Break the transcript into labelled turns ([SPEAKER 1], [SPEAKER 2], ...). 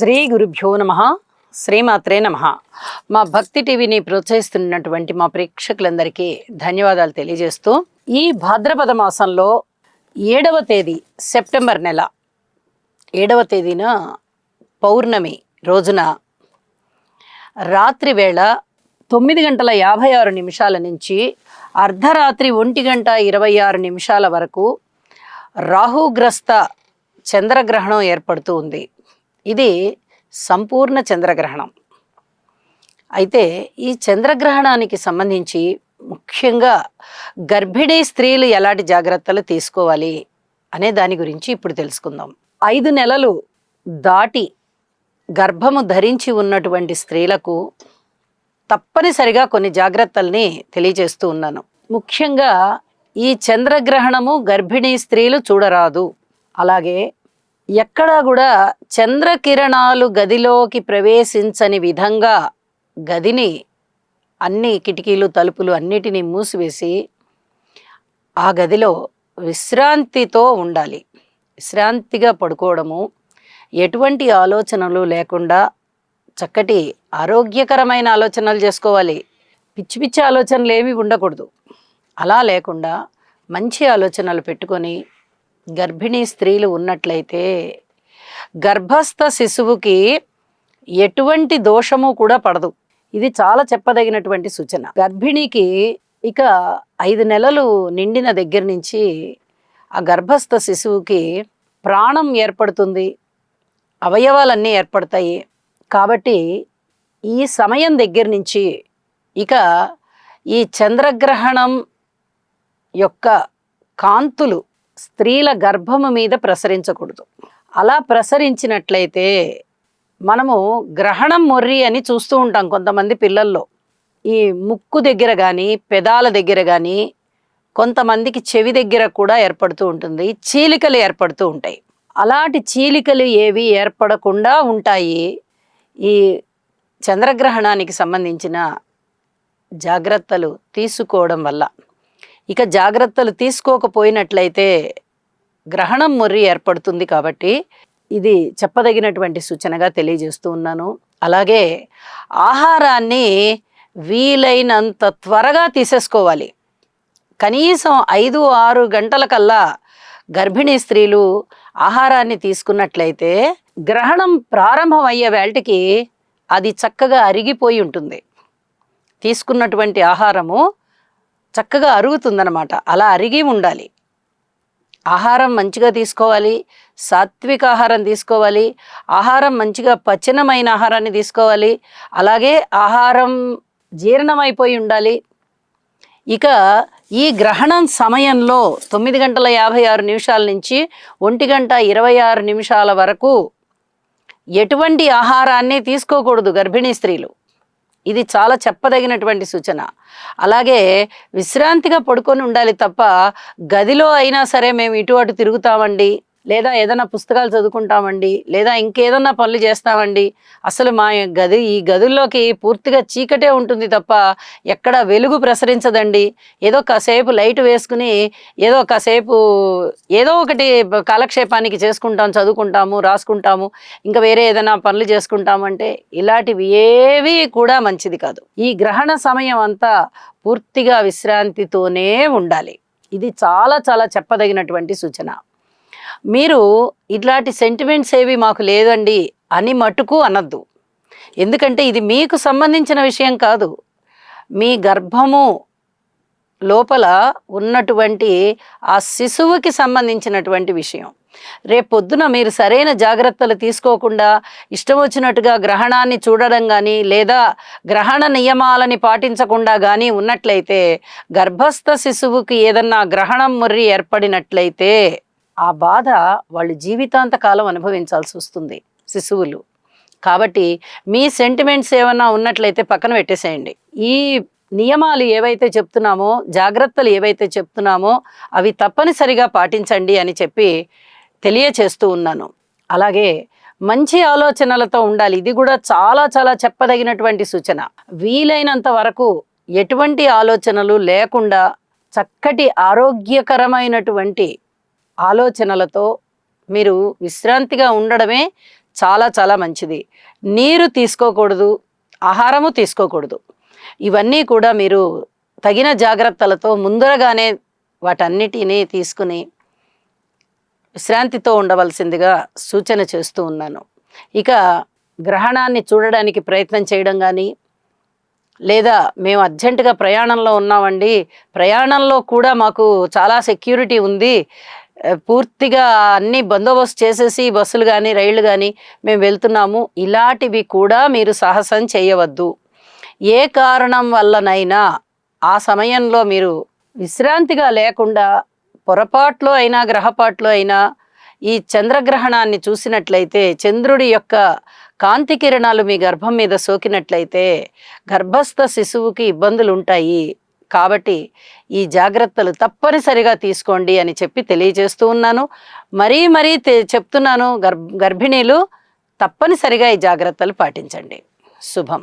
[SPEAKER 1] శ్రీ గురుభ్యో నమః. శ్రీమాత్రే నమః. మా భక్తి టీవీని ప్రోత్సహిస్తున్నటువంటి మా ప్రేక్షకులందరికీ ధన్యవాదాలు తెలియజేస్తూ, ఈ భాద్రపద మాసంలో 7వ తేదీ సెప్టెంబర్ నెల 7వ తేదీన పౌర్ణమి రోజున రాత్రి వేళ 9:56 నుంచి అర్ధరాత్రి 1:26 వరకు రాహుగ్రస్త చంద్రగ్రహణం ఏర్పడుతూ ఉంది. ఇది సంపూర్ణ చంద్రగ్రహణం. అయితే ఈ చంద్రగ్రహణానికి సంబంధించి ముఖ్యంగా గర్భిణీ స్త్రీలు ఎలాంటి జాగ్రత్తలు తీసుకోవాలి అనే దాని గురించి ఇప్పుడు తెలుసుకుందాం. 5 నెలలు దాటి గర్భము ధరించి ఉన్నటువంటి స్త్రీలకు తప్పనిసరిగా కొన్ని జాగ్రత్తల్ని తెలియజేస్తూ ఉన్నాను. ముఖ్యంగా ఈ చంద్రగ్రహణము గర్భిణీ స్త్రీలు చూడరాదు. అలాగే ఎక్కడా కూడా చంద్రకిరణాలు గదిలోకి ప్రవేశించని విధంగా గదిని అన్ని కిటికీలు తలుపులు అన్నిటినీ మూసివేసి ఆ గదిలో విశ్రాంతితో ఉండాలి. విశ్రాంతిగా పడుకోవడము, ఎటువంటి ఆలోచనలు లేకుండా చక్కటి ఆరోగ్యకరమైన ఆలోచనలు చేసుకోవాలి. పిచ్చి పిచ్చి ఆలోచనలు ఏమీ ఉండకూడదు. అలా లేకుండా మంచి ఆలోచనలు పెట్టుకొని గర్భిణీ స్త్రీలు ఉన్నట్లయితే గర్భస్థ శిశువుకి ఎటువంటి దోషము కూడా పడదు. ఇది చాలా చెప్పదగినటువంటి సూచన. గర్భిణికి ఇక 5 నెలలు నిండిన దగ్గర నుంచి ఆ గర్భస్థ శిశువుకి ప్రాణం ఏర్పడుతుంది, అవయవాలన్నీ ఏర్పడతాయి. కాబట్టి ఈ సమయం దగ్గర నుంచి ఇక ఈ చంద్రగ్రహణం యొక్క కాంతులు స్త్రీల గర్భము మీద ప్రసరించకూడదు. అలా ప్రసరించినట్లయితే మనము గ్రహణం మొర్రి అని చూస్తూ ఉంటాం కొంతమంది పిల్లల్లో. ఈ ముక్కు దగ్గర కానీ పెదాల దగ్గర కానీ కొంతమందికి చెవి దగ్గర కూడా ఏర్పడుతూ ఉంటుంది, చీలికలు ఏర్పడుతూ ఉంటాయి. అలాంటి చీలికలు ఏవి ఏర్పడకుండా ఉంటాయి ఈ చంద్రగ్రహణానికి సంబంధించిన జాగ్రత్తలు తీసుకోవడం వల్ల. ఇక జాగ్రత్తలు తీసుకోకపోయినట్లయితే గ్రహణం మొర్రి ఏర్పడుతుంది. కాబట్టి ఇది చెప్పదగినటువంటి సూచనగా తెలియజేస్తూ ఉన్నాను. అలాగే ఆహారాన్ని వీలైనంత త్వరగా తీసేసుకోవాలి. కనీసం 5-6 గంటల కల్లా గర్భిణీ స్త్రీలు ఆహారాన్ని తీసుకున్నట్లయితే గ్రహణం ప్రారంభం అయ్యే వేళటికి అది చక్కగా అరిగిపోయి ఉంటుంది. తీసుకున్నటువంటి ఆహారము చక్కగా అరుగుతుందన్నమాట. అలా అరిగి ఉండాలి. ఆహారం మంచిగా తీసుకోవాలి, సాత్విక ఆహారం తీసుకోవాలి, ఆహారం మంచిగా పచనమైన ఆహారాన్ని తీసుకోవాలి. అలాగే ఆహారం జీర్ణమైపోయి ఉండాలి. ఇక ఈ గ్రహణం సమయంలో 9:56 నుంచి 1:26 వరకు ఎటువంటి ఆహారాన్ని తీసుకోకూడదు గర్భిణీ స్త్రీలు. ఇది చాలా చెప్పదగినటువంటి సూచన. అలాగే విశ్రాంతిగా పడుకొని ఉండాలి తప్ప గదిలో అయినా సరే మేము ఇటు అటు తిరుగుతామండి, లేదా ఏదైనా పుస్తకాలు చదువుకుంటామండి, లేదా ఇంకేదన్నా పనులు చేస్తామండి, అసలు మా ఈ గదుల్లోకి పూర్తిగా చీకటే ఉంటుంది తప్ప ఎక్కడ వెలుగు ప్రసరించదండి, ఏదో కాసేపు లైట్ వేసుకుని ఏదో కాసేపు ఏదో ఒకటి కాలక్షేపానికి చేసుకుంటాం, చదువుకుంటాము, రాసుకుంటాము, ఇంకా వేరే ఏదైనా పనులు చేసుకుంటామంటే ఇలాంటివి ఏవి కూడా మంచిది కాదు. ఈ గ్రహణ సమయం అంతా పూర్తిగా విశ్రాంతితోనే ఉండాలి. ఇది చాలా చాలా చెప్పదగినటువంటి సూచన. మీరు ఇట్లాంటి సెంటిమెంట్స్ ఏవి మాకు లేదండి అని మటుకు అనద్దు. ఎందుకంటే ఇది మీకు సంబంధించిన విషయం కాదు. మీ గర్భము లోపల ఉన్నటువంటి ఆ శిశువుకి సంబంధించినటువంటి విషయం. రేపొద్దున మీరు సరైన జాగ్రత్తలు తీసుకోకుండా ఇష్టం వచ్చినట్టుగా గ్రహణాన్ని చూడడం కానీ లేదా గ్రహణ నియమాలని పాటించకుండా కానీ ఉన్నట్లయితే గర్భస్థ శిశువుకి ఏదన్నా గ్రహణం మొర్రి ఏర్పడినట్లయితే ఆ బాధ వాళ్ళు జీవితాంత కాలం అనుభవించాల్సి వస్తుంది శిశువులు. కాబట్టి మీ సెంటిమెంట్స్ ఏమన్నా ఉన్నట్లయితే పక్కన పెట్టేసేయండి. ఈ నియమాలు ఏవైతే చెప్తున్నామో, జాగ్రత్తలు ఏవైతే చెప్తున్నామో అవి తప్పనిసరిగా పాటించండి అని చెప్పి తెలియచేస్తూ ఉన్నాను. అలాగే మంచి ఆలోచనలతో ఉండాలి. ఇది కూడా చాలా చాలా చెప్పదగినటువంటి సూచన. వీలైనంత వరకు ఎటువంటి ఆలోచనలు లేకుండా చక్కటి ఆరోగ్యకరమైనటువంటి ఆలోచనలతో మీరు విశ్రాంతిగా ఉండడమే చాలా చాలా మంచిది. నీరు తీసుకోకూడదు, ఆహారము తీసుకోకూడదు. ఇవన్నీ కూడా మీరు తగిన జాగ్రత్తలతో ముందరగానే వాటన్నిటినీ తీసుకుని విశ్రాంతితో ఉండవలసిందిగా సూచన చేస్తూ ఉన్నాను. ఇక గ్రహణాన్ని చూడడానికి ప్రయత్నం చేయడం కానీ, లేదా మేము అర్జెంటుగా ప్రయాణంలో ఉన్నామండి, ప్రయాణంలో కూడా మాకు చాలా సెక్యూరిటీ ఉంది, పూర్తిగా అన్ని బందోబస్తు చేసేసి బస్సులు కానీ రైళ్లు కానీ మేము వెళ్తున్నాము, ఇలాంటివి కూడా మీరు సాహసం చేయవద్దు. ఏ కారణం వల్లనైనా ఆ సమయంలో మీరు విశ్రాంతిగా లేకుండా పొరపాట్లో అయినా గ్రహపాట్లో అయినా ఈ చంద్రగ్రహణాన్ని చూసినట్లయితే, చంద్రుడి యొక్క కాంతి కిరణాలు మీ గర్భం మీద సోకినట్లయితే గర్భస్థ శిశువుకి ఇబ్బందులు ఉంటాయి. కాబట్టి ఈ జాగ్రత్తలు తప్పనిసరిగా తీసుకోండి అని చెప్పి తెలియజేస్తూ ఉన్నాను. మరీ చెప్తున్నాను, గర్భిణీలు తప్పనిసరిగా ఈ జాగ్రత్తలు పాటించండి. శుభం.